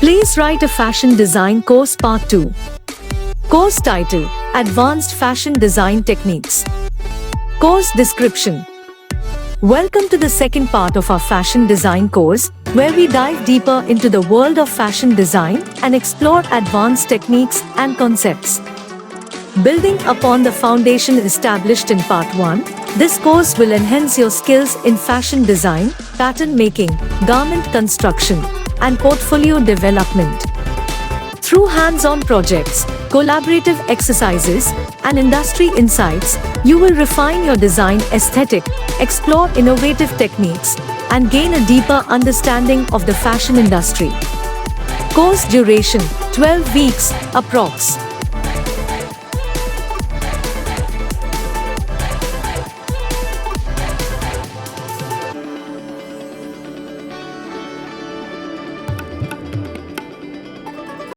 Please write a fashion design course part 2. Course title: Advanced Fashion Design Techniques. Course description. Welcome to the second part of our fashion design course, where we dive deeper into the world of fashion design and explore advanced techniques and concepts. Building upon the foundation established in part 1, this course will enhance your skills in fashion design, pattern making, garment construction, and portfolio development. Through hands-on projects, collaborative exercises, and industry insights, you will refine your design aesthetic, explore innovative techniques, and gain a deeper understanding of the fashion industry. Course duration: 12 weeks, approx.